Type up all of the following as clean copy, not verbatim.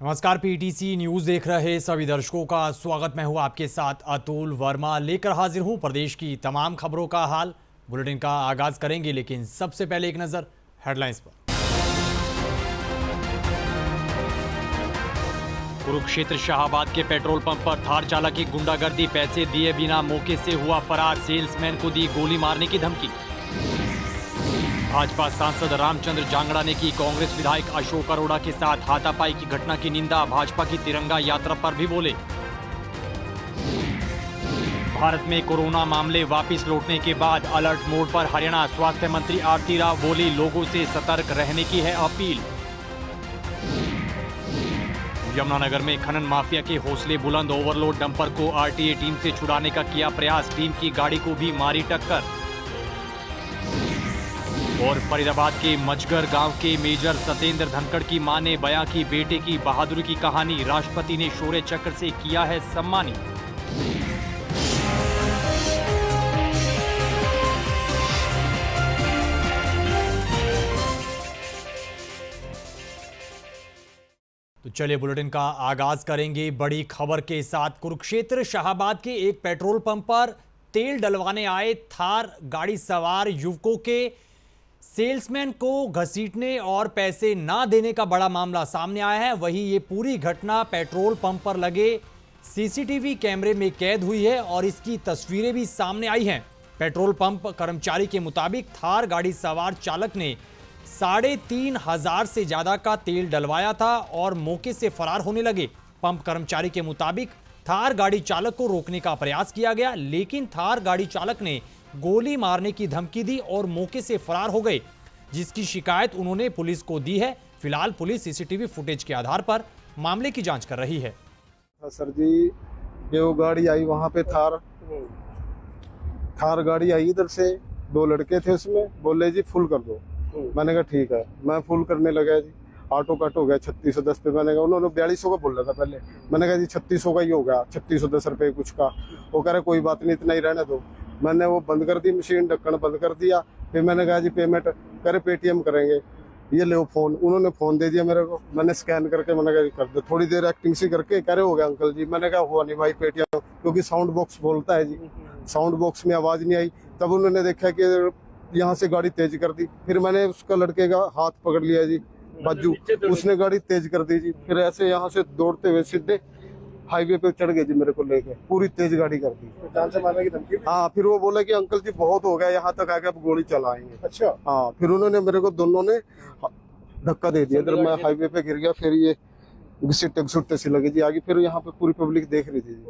नमस्कार, PTC news देख रहे सभी दर्शकों का स्वागत। मैं हूं आपके साथ अतुल वर्मा, लेकर हाजिर हूं प्रदेश की तमाम खबरों का हाल। बुलेटिन का आगाज करेंगे, लेकिन सबसे पहले एक नजर हेडलाइंस पर। कुरुक्षेत्र शाहाबाद के पेट्रोल पंप पर थार चालक की गुंडागर्दी, पैसे दिए बिना मौके से हुआ फरार, सेल्समैन को दी गोली मारने की धमकी। भाजपा सांसद रामचंद्र जांगड़ा ने की कांग्रेस विधायक अशोक अरोड़ा के साथ हाथापाई की घटना की निंदा, भाजपा की तिरंगा यात्रा पर भी बोले। भारत में कोरोना मामले वापस लौटने के बाद अलर्ट मोड पर हरियाणा, स्वास्थ्य मंत्री आरती राव बोली लोगों से सतर्क रहने की है अपील। यमुनानगर में खनन माफिया के हौसले बुलंद, ओवरलोड डंपर को आरटीए टीम से छुड़ाने का किया प्रयास, टीम की गाड़ी को भी मारी टक्कर। और फरीदाबाद के मचगर गांव के मेजर सतेंद्र धनखड़ की मां ने बयां की बेटे की बहादुरी की कहानी, राष्ट्रपति ने शौर्य चक्र से किया है सम्मानित। तो चलिए बुलेटिन का आगाज करेंगे बड़ी खबर के साथ। कुरुक्षेत्र शाहाबाद के एक पेट्रोल पंप पर तेल डलवाने आए थार गाड़ी सवार युवकों के सेल्समैन को घसीटने और पैसे ना देने का बड़ा मामला सामने आया है। वहीं ये पूरी घटना पेट्रोल पंप पर लगे सीसीटीवी कैमरे में कैद हुई है और इसकी तस्वीरें भी सामने आई हैं। पेट्रोल पंप कर्मचारी के मुताबिक थार गाड़ी सवार चालक ने 3,500 से ज्यादा का तेल डलवाया था और मौके से फरार होने लगे। पंप कर्मचारी के मुताबिक थार गाड़ी चालक को रोकने का प्रयास किया गया, लेकिन थार गाड़ी चालक ने गोली मारने की धमकी दी और मौके से फरार हो गए, जिसकी शिकायत उन्होंने पुलिस को दी है। फिलहाल पुलिस सीसीटीवी फुटेज के आधार पर मामले की जांच कर रही है। सर जी, ये वो गाड़ी आई वहां पे थार गाड़ी आई, इधर से 2 लड़के थे, उसमें बोले जी फुल कर दो। मैंने कहा ठीक है, मैं फुल करने लगा जी। ऑटो कट हो गया 3610 पे। मैंने कहा, उन्होंने 4200 का बोल रहा था पहले। मैंने कहा जी 3600 का ही हो गया, 3610 रुपये कुछ का। वो कह रहे कोई बात नहीं, इतना ही रहने दो। मैंने वो बंद कर दी मशीन, ढक्कन बंद कर दिया। फिर मैंने कहा जी पेमेंट करे, पेटीएम करेंगे, ये ले फोन। उन्होंने फोन दे दिया मेरे को, मैंने स्कैन करके मैंने कहा कर दो। थोड़ी देर एक्टिंग सी करके कह रहे हो गया अंकल जी। मैंने कहा हुआ नहीं भाई पेटीएम, क्योंकि साउंड बॉक्स बोलता है जी। साउंड बॉक्स में आवाज नहीं आई। तब उन्होंने देखा कि यहाँ से गाड़ी तेज कर दी। फिर मैंने उसका लड़के का हाथ पकड़ लिया जी, बाजू, उसने गाड़ी तेज कर दी जी। फिर ऐसे यहाँ से दौड़ते हुए सीधे हाईवे पे चढ़ गए जी, मेरे को लेके पूरी तेज गाड़ी कर दी। जान से मारने की धमकी? हाँ। फिर वो बोला कि अंकल जी बहुत हो गया, यहाँ तक आ गया, अब गोली चलाएंगे। अच्छा। हाँ। फिर उन्होंने मेरे को, दोनों ने धक्का दे दिया। इधर मैं हाईवे पे गिर गया। फिर ये घुसुट्टे से लगे जी आगे। फिर यहाँ पे पूरी पब्लिक देख रही थी जी।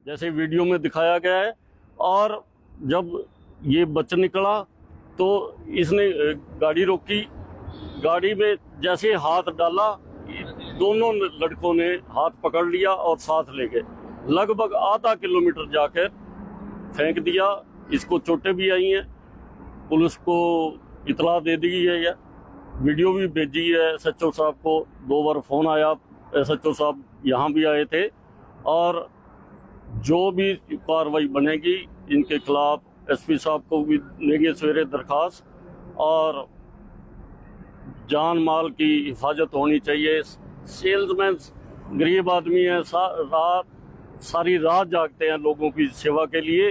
जैसे वीडियो में दिखाया गया है। और जब ये बच निकला तो इसने गाड़ी रोकी। गाड़ी में जैसे हाथ डाला, दोनों लड़कों ने हाथ पकड़ लिया और साथ ले गए। लगभग आधा किलोमीटर जाकर फेंक दिया। इसको चोटें भी आई हैं। पुलिस को इतला दे दी है। यह वीडियो भी भेजी है एसएचओ साहब को। 2 बार फोन आया, एसएचओ साहब यहाँ भी आए थे। और जो भी कार्रवाई बनेगी इनके खिलाफ एसपी साहब को भी देंगे सवेरे दरखास्त। और जान माल की हिफाजत होनी चाहिए। सेल्समैन गरीब आदमी है, सारी रात जागते हैं लोगों की सेवा के लिए।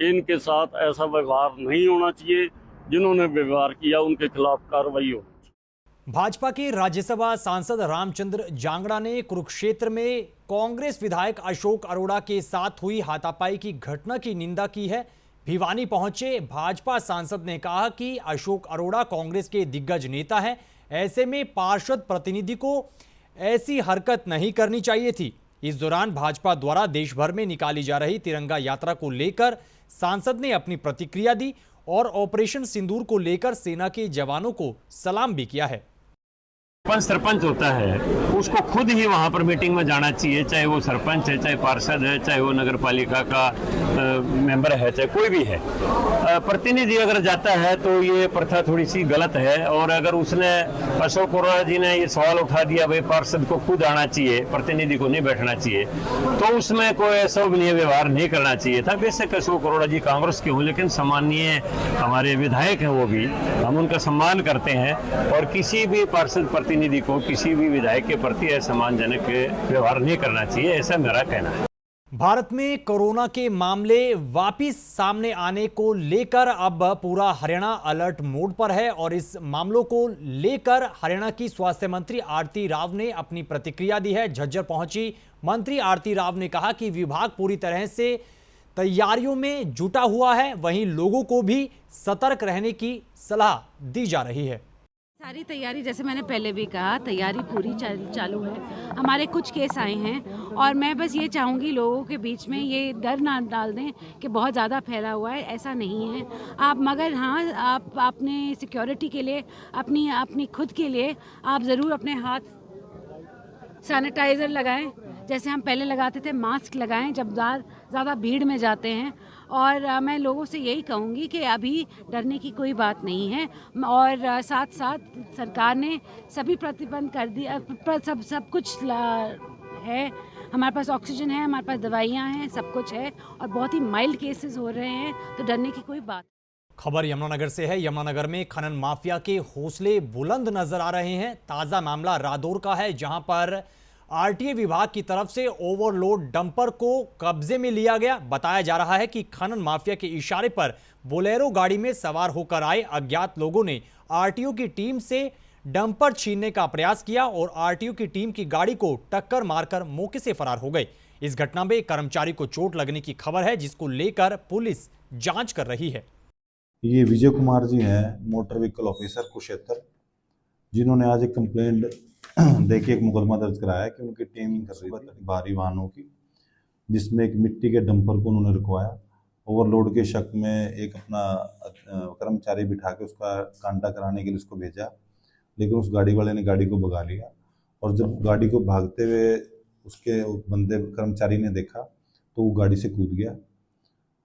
इनके साथ ऐसा व्यवहार नहीं होना चाहिए। जिन्होंने व्यवहार किया उनके खिलाफ कार्रवाई हो। भाजपा के राज्यसभा सांसद रामचंद्र जांगड़ा ने कुरुक्षेत्र में कांग्रेस विधायक अशोक अरोड़ा के साथ हुई हाथापाई की घटना की निंदा की है। भिवानी पहुंचे भाजपा सांसद ने कहा कि अशोक अरोड़ा कांग्रेस के दिग्गज नेता हैं, ऐसे में पार्षद प्रतिनिधि को ऐसी हरकत नहीं करनी चाहिए थी। इस दौरान भाजपा द्वारा देश भर में निकाली जा रही तिरंगा यात्रा को लेकर सांसद ने अपनी प्रतिक्रिया दी और ऑपरेशन सिंदूर को लेकर सेना के जवानों को सलाम भी किया है। सरपंच होता है, उसको खुद ही वहाँ पर मीटिंग में जाना चाहिए, चाहे वो सरपंच है, चाहे पार्षद है, चाहे वो नगर पालिका का मेंबर है, चाहे कोई भी है। प्रतिनिधि अगर जाता है तो ये प्रथा थोड़ी सी गलत है। और अगर उसने, अशोक अरोड़ा जी ने ये सवाल उठा दिया भाई पार्षद को खुद आना चाहिए, प्रतिनिधि को नहीं बैठना चाहिए, तो उसमें कोई अशोभनीय व्यवहार नहीं करना चाहिए था। बेशक अशोक अरोड़ा जी कांग्रेस के हों, लेकिन सम्मानीय हमारे विधायक हैं, वो भी हम उनका सम्मान करते हैं। और किसी भी पार्षद प्रतिनिधि को किसी भी विधायक के प्रति असम्मानजनक व्यवहार नहीं करना चाहिए, ऐसा मेरा कहना है। भारत में कोरोना के मामले वापिस सामने आने को लेकर अब पूरा हरियाणा अलर्ट मोड पर है और इस मामलों को लेकर हरियाणा की स्वास्थ्य मंत्री आरती राव ने अपनी प्रतिक्रिया दी है। झज्जर पहुंची मंत्री आरती राव ने कहा कि विभाग पूरी तरह से तैयारियों में जुटा हुआ है, वहीं लोगों को भी सतर्क रहने की सलाह दी जा रही है। सारी तैयारी, जैसे मैंने पहले भी कहा, तैयारी पूरी चालू है। हमारे कुछ केस आए हैं और मैं बस ये चाहूँगी लोगों के बीच में ये डर ना डाल दें कि बहुत ज़्यादा फैला हुआ है, ऐसा नहीं है। आप मगर हाँ, आप अपने सिक्योरिटी के लिए, अपनी खुद के लिए आप ज़रूर अपने हाथ सैनिटाइज़र लगाएं, जैसे हम पहले लगाते थे, मास्क लगाएं जब ज़्यादा भीड़ में जाते हैं। और मैं लोगों से यही कहूँगी कि अभी डरने की कोई बात नहीं है और साथ साथ सरकार ने सभी प्रतिबंध कर दिया, सब कुछ है। हमारे पास ऑक्सीजन है, हमारे पास दवाइयाँ हैं, सब कुछ है और बहुत ही माइल्ड केसेस हो रहे हैं, तो डरने की कोई बात। खबर यमुनानगर से है। यमुनानगर में खनन माफिया के हौसले बुलंद नजर आ रहे हैं। ताजा मामला रादौर का है, जहां पर आरटीए विभाग की तरफ से ओवरलोड डंपर को कब्जे में लिया गया। बताया जा रहा है कि खनन माफिया के इशारे पर बोलेरो गाड़ी में सवार होकर आए अज्ञात लोगों ने आरटीओ की टीम से डंपर छीनने का प्रयास किया और आरटीओ की टीम की गाड़ी को टक्कर मारकर मौके से फरार हो गए। इस घटना में कर्मचारी को चोट लगने की खबर है, जिसको लेकर पुलिस जांच कर रही है। ये विजय कुमार जी हैं, मोटर व्हीकल ऑफिसर कुरुक्षेत्र, जिन्होंने आज एक कंप्लेंट देखिए एक मुकदमा दर्ज कराया कि उनकी टीमिंग कर रही थी भारी वाहनों की, जिसमें एक मिट्टी के डंपर को उन्होंने रुकवाया। ओवरलोड के शक में एक अपना कर्मचारी बिठा के उसका कांटा कराने के लिए उसको भेजा, लेकिन उस गाड़ी वाले ने गाड़ी को भगा लिया और जब गाड़ी को भागते हुए उसके बंदे कर्मचारी ने देखा तो वो गाड़ी से कूद गया।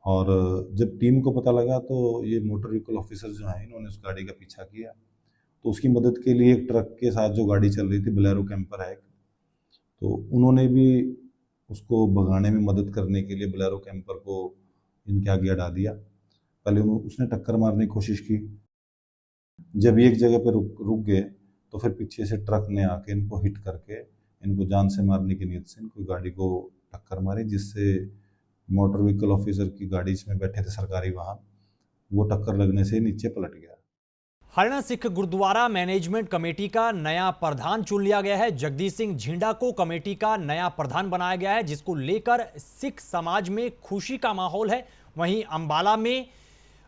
और जब टीम को पता लगा तो ये मोटर व्हीकल ऑफिसर जो हैं, इन्होंने उस गाड़ी का पीछा किया। तो उसकी मदद के लिए एक ट्रक के साथ जो गाड़ी चल रही थी, बोलेरो कैंपर है, तो उन्होंने भी उसको भगाने में मदद करने के लिए बोलेरो कैंपर को इनके आगे अड़ा दिया। पहले उसने टक्कर मारने की कोशिश की, जब एक जगह पर रुक गए तो फिर पीछे से ट्रक ने आके इनको हिट करके इनको जान से मारने की नीयत से इनको गाड़ी को टक्कर मारी, जिससे मोटर व्हीकल ऑफिसर की गाड़ी में बैठे थे सरकारी वाहन, वो टक्कर लगने से नीचे पलट गया। हरियाणा सिख गुरुद्वारा मैनेजमेंट कमेटी का नया प्रधान चुन लिया गया है। जगदीश सिंह झिंडा को कमेटी का नया प्रधान बनाया गया है, जिसको लेकर सिख समाज में खुशी का माहौल है। वहीं अंबाला में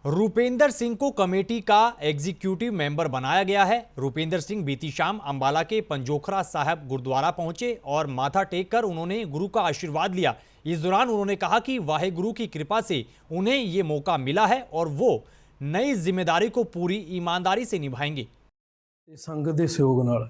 रूपेंद्र सिंह को कमेटी का एग्जीक्यूटिव मेंबर बनाया गया है। रूपेंद्र सिंह बीती शाम अंबाला के पंजोखरा साहब गुरुद्वारा पहुंचे और माथा टेक कर उन्होंने गुरु का आशीर्वाद लिया। इस दौरान उन्होंने कहा कि वाहेगुरु की कृपा से उन्हें ये मौका मिला है और वो नई जिम्मेदारी को पूरी ईमानदारी से निभाएंगे। संगत के सहयोग नाल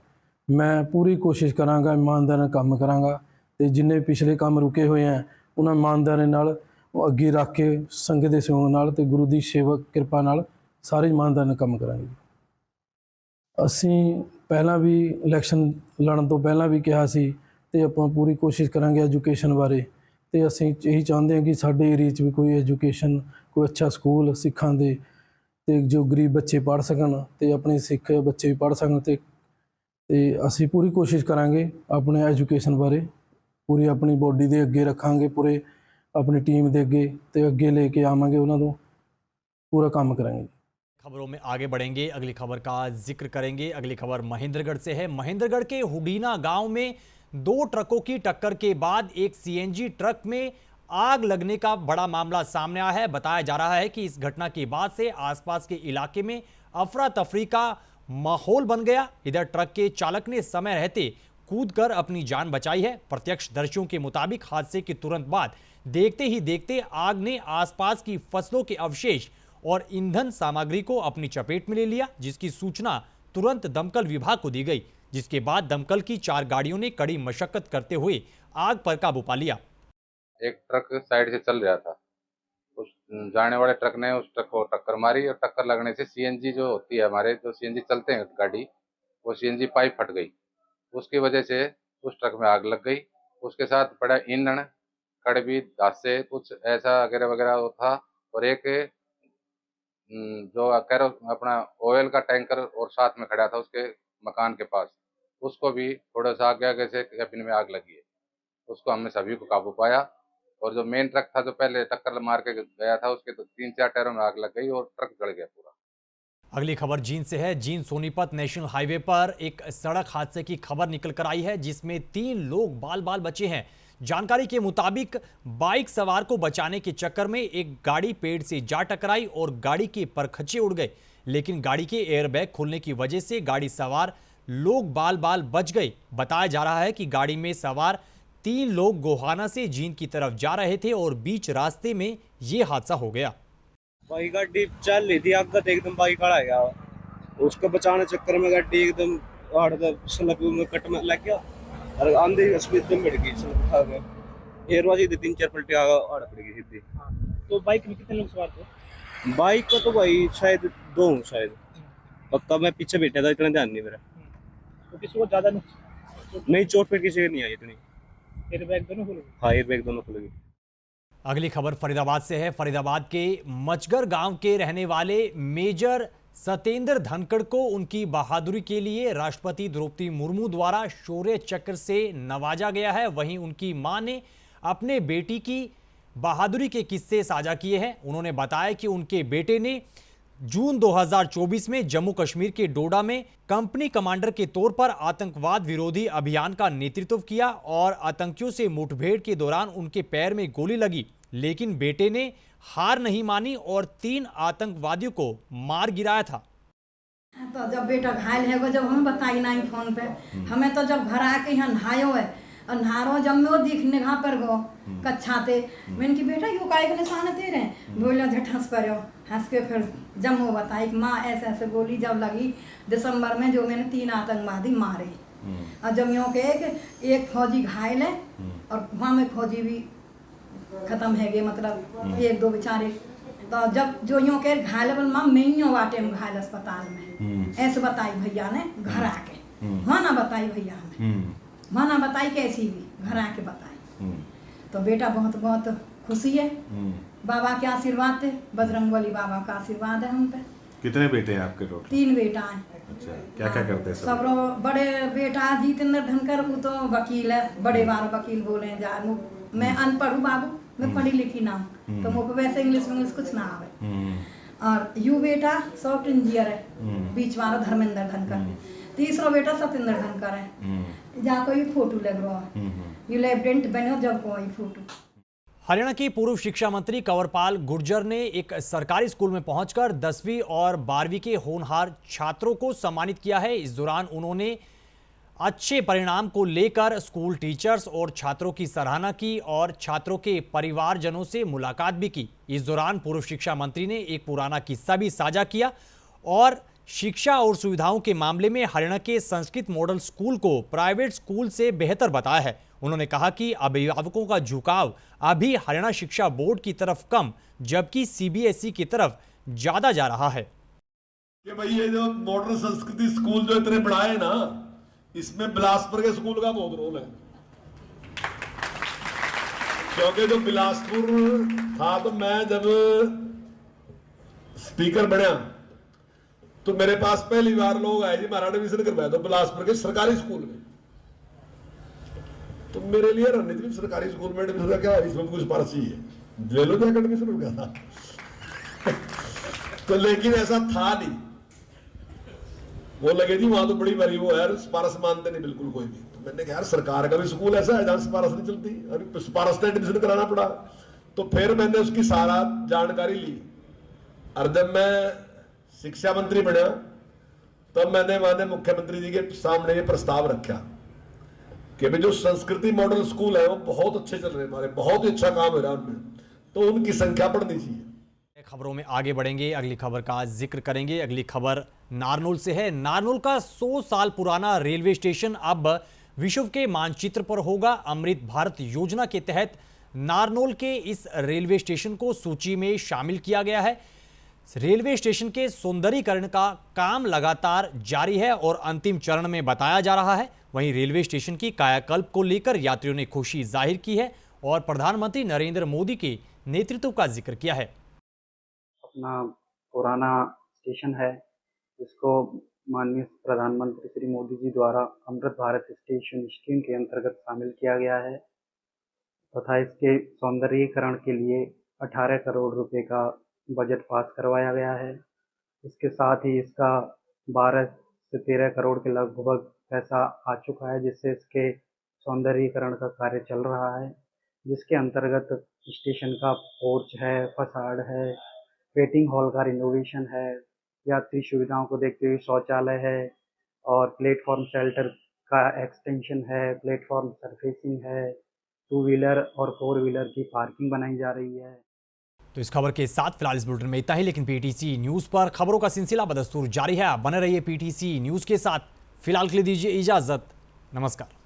मैं पूरी कोशिश करांगा, ईमानदारी नाल काम करांगा ते जिन्ने पिछले काम रुके हुए हैं उन्हें ईमानदारी नाल अगे रख के संगत के सहयोग नाल ते गुरु की सेवक कृपा नाल सारे ईमानदारी नाल काम करांगे। असीं पहला भी इलैक्शन लड़न तो पहला भी कहा सी ते आपां पूरी कोशिश करांगे एजुकेशन बारे, ते असीं यही चाहते हैं कि साडे एरिया च भी कोई एजुकेशन, कोई अच्छा स्कूल सिखां दे ते जो गरीब बच्चे पढ़ सकन ते अपने सिख बच्चे भी पढ़ सकन ते असीं पूरी कोशिश करांगे अपने एजुकेशन बारे, पूरी अपनी बॉडी दे अगे रखांगे, पूरे अपनी टीम दे अगे लेके आवांगे, उन्हां तों पूरा काम करांगे। खबरों में आगे बढ़ेंगे, अगली खबर का जिक्र करेंगे। अगली खबर महेंद्रगढ़ से है। महेंद्रगढ़ के हुडीना गांव में 2 ट्रकों की टक्कर के बाद एक सीएनजी ट्रक में आग लगने का बड़ा मामला सामने आया है। बताया जा रहा है कि इस घटना के बाद से आसपास के इलाके में अफरा तफरी का माहौल बन गया। इधर ट्रक के चालक ने समय रहते कूदकर अपनी जान बचाई है। प्रत्यक्षदर्शियों के मुताबिक हादसे के तुरंत बाद देखते ही देखते आग ने आसपास की फसलों के अवशेष और ईंधन सामग्री को अपनी चपेट में ले लिया, जिसकी सूचना तुरंत दमकल विभाग को दी गई, जिसके बाद दमकल की 4 गाड़ियों ने कड़ी मशक्कत करते हुए आग पर काबू पा लिया। एक ट्रक साइड से चल रहा था, उस जाने वाले ट्रक ने उस ट्रक को टक्कर मारी और टक्कर लगने से सीएनजी जो होती है, हमारे जो सीएनजी चलते हैं गाड़ी, वो सीएनजी पाइप फट गई। उसकी वजह से उस ट्रक में आग लग गई। उसके साथ पड़ा ईंधन, कड़वी, धासे, कुछ ऐसा वगैरह वगैरह था और एक जो कैरो अपना ऑयल का टैंकर और साथ में खड़ा था उसके मकान के पास। उसको भी थोड़ा सा आगे आगे से कैबिन में आग लगी है। उसको हमने सभी को काबू पाया। और जो मेन ट्रक था जो पहले टक्कर मार के गया था, उसके तो 3-4 टायरों में आग लग गई और ट्रक जल गया पूरा। अगली खबर जींद से है। जींद सोनीपत नेशनल हाईवे पर एक सड़क हादसे की खबर निकल कर आई है, जिसमें 3 लोग बाल बाल बचे हैं। जानकारी के मुताबिक बाइक सवार को बचाने के चक्कर में एक गाड़ी पेड़ से जा टकराई और गाड़ी के परखच्चे उड़ गए, लेकिन गाड़ी के एयरबैग खुलने की वजह से गाड़ी सवार लोग बाल बाल बच गए। बताया जा रहा है कि गाड़ी में सवार 3 लोग गोहाना से जींद की तरफ जा रहे थे और बीच रास्ते में यह हादसा हो गया। भाई गाड़ी चल रही थी, आगे तो एकदम बाइक खड़ा गया, उसको बचाने चक्कर में गाड़ी एकदम सड़क में कट में लग गया और आंधी स्पीड में बढ़ गई, सड़क खा गया। एयरबाजी 3-4 पलटे आड़ पड़ गई सीधी। तो बाइक में कितने लोग सवार थे? बाइक का तो भाई शायद 2 हूँ शायद, पक्का मैं पीछे बैठा था, इतना ध्यान नहीं मेरा। तो किसी को ज्यादा नहीं, चोट पेट किसी को नहीं आई इतनी। एयरबैग दोनों खुल गए? हाँ, एयरबैग दोनों खुल गए। अगली खबर फरीदाबाद से है। फरीदाबाद के मचगर गांव के रहने वाले मेजर सतेंद्र धनखड़ को उनकी बहादुरी के लिए राष्ट्रपति द्रौपदी मुर्मू द्वारा शौर्य चक्र से नवाजा गया है। वहीं उनकी मां ने अपने बेटी की बहादुरी के किस्से साझा किए हैं। उन्होंने बताया कि उनके बेटे ने जून 2024 में जम्मू कश्मीर के डोडा में कंपनी कमांडर के तौर पर आतंकवाद विरोधी अभियान का नेतृत्व किया और आतंकियों से मुठभेड़ के दौरान उनके पैर में गोली लगी, लेकिन बेटे ने हार नहीं मानी और 3 आतंकवादियों को मार गिराया था। तो जब बेटा घायल है, जब हमें बताई नहीं फोन पे, हमें तो जब घर आके यहाँ नहायो है और नहारो जब मैं वो दिखने घा पर गो कच्छा थे, मैंने कि बेटा यू काय के निशान दे रहे हैं, बोला झट हंस पर हंस के फिर जब वो बताई कि माँ ऐसे ऐसे गोली जब लगी दिसंबर में, जो मैंने 3 आतंकवादी मारे और जब यूँ के एक फौजी घायल है और वहाँ में फौजी भी खत्म है गए, मतलब 1-2 बेचारे। तो जब जो यूँ के घायल बन माँ मैं यूँ वाटे में घायल अस्पताल में, ऐसे बताई भैया ने घर आके, वहाँ ना बताई भैया हमें, वहाँ ना बताई कैसी भी, घर आके बताई। तो बेटा बहुत बहुत खुशी है, बाबा के आशीर्वाद थे, बजरंगबली बाबा का आशीर्वाद है हम पे। कितने बेटे हैं आपके टोटल? 3 बेटा हैं। अच्छा, क्या क्या करते हैं सब? बड़े बेटा जितेंद्र धनखड़, वो तो वकील है, बड़े बार वकील बोले जा। मैं अनपढ़ हूँ बाबू, मैं पढ़ी लिखी ना हूँ, तो मुझे वैसे इंग्लिश कुछ ना आवे। और यू बेटा सॉफ्ट इंजीनियर है, बीच वाला धर्मेंद्र धनखड़। तीसरा बेटा सतेंद्र धनखड़ है, जहाँ कोई फोटो लग रहा है, यू लेफ्टिनेंट बनो जब कोई फोटो। हरियाणा के पूर्व शिक्षा मंत्री कंवरपाल गुर्जर ने एक सरकारी स्कूल में पहुंचकर 10वीं और 12वीं के होनहार छात्रों को सम्मानित किया है। इस दौरान उन्होंने अच्छे परिणाम को लेकर स्कूल टीचर्स और छात्रों की सराहना की और छात्रों के परिवारजनों से मुलाकात भी की। इस दौरान पूर्व शिक्षा मंत्री ने एक पुराना किस्सा भी साझा किया और शिक्षा और सुविधाओं के मामले में हरियाणा के संस्कृत मॉडल स्कूल को प्राइवेट स्कूल से बेहतर बताया है। उन्होंने कहा कि अभिभावकों का झुकाव अभी हरियाणा शिक्षा बोर्ड की तरफ कम, जबकि सीबीएसई की तरफ ज्यादा जा रहा है। कि भाई ये जो मॉडर्न संस्कृति स्कूल जो इतने बढ़ाए ना, इसमें बिलासपुर के स्कूल का बहुत रोल है, क्योंकि जो बिलासपुर था, तो मैं जब स्पीकर बनया तो मेरे पास पहली बार लोग आए जी हमारा एडमिशन करवाया, तो बिलासपुर के सरकारी स्कूल में। तो मेरे लिए रणनीति सरकारी स्कूल में एडमिशन क्या, इसमें कुछ पारसी है, ले लो जाकर एडमिशन हो गया था। तो लेकिन ऐसा था नहीं, वो लगे जी वहां तो बड़ी बारी वो है, सिफारिश मानते नहीं बिल्कुल कोई भी। तो मैंने कहा यार सरकार का भी स्कूल ऐसा है जहां सिफारिश नहीं चलती, और सिफारिश से एडमिशन कराना पड़ा। तो फिर मैंने उसकी सारा जानकारी ली, और जब मैं शिक्षा मंत्री बना तब मैंने माननीय मुख्यमंत्री जी के सामने ये प्रस्ताव रखा कि जो संस्कृति मॉडल स्कूल है वो बहुत अच्छे चल रहे हैं हमारे, बहुत ही अच्छा काम हो रहा है उनमें, तो उनकी संख्या बढ़नी चाहिए। खबरों में आगे बढ़ेंगे, अगली खबर का जिक्र करेंगे। अगली खबर नारनौल से है। नारनौल का 100 साल पुराना रेलवे स्टेशन अब विश्व के मानचित्र पर होगा। अमृत भारत योजना के तहत नारनौल के इस रेलवे स्टेशन को सूची में शामिल किया गया है। रेलवे स्टेशन के सौंदर्यीकरण का काम लगातार जारी है और अंतिम चरण में बताया जा रहा है। वहीं रेलवे स्टेशन की कायाकल्प को लेकर यात्रियों ने खुशी जाहिर की है और प्रधानमंत्री नरेंद्र मोदी के नेतृत्व का जिक्र किया है। अपना पुराना स्टेशन है, इसको माननीय प्रधानमंत्री श्री मोदी जी द्वारा अमृत भारत स्टेशन स्कीम के अंतर्गत शामिल किया गया है तथा इसके सौंदर्यीकरण के लिए 18 करोड़ रुपए का बजट पास करवाया गया है। इसके साथ ही इसका 12 से 13 करोड़ के लगभग पैसा आ चुका है, जिससे इसके सौंदर्यीकरण का कार्य चल रहा है, जिसके अंतर्गत स्टेशन का पोर्च है, फसाड है, वेटिंग हॉल का रिनोवेशन है, यात्री सुविधाओं को देखते हुए शौचालय है और प्लेटफॉर्म शेल्टर का एक्सटेंशन है, प्लेटफॉर्म सरफेसिंग है, 2 व्हीलर और 4 व्हीलर की पार्किंग बनाई जा रही है। तो इस खबर के साथ फिलहाल इस बुलेटिन में इतना ही, लेकिन पीटीसी न्यूज पर खबरों का सिलसिला बदस्तूर जारी है। आप बने रहिए पीटीसी न्यूज के साथ। फिलहाल के लिए दीजिए इजाजत। नमस्कार।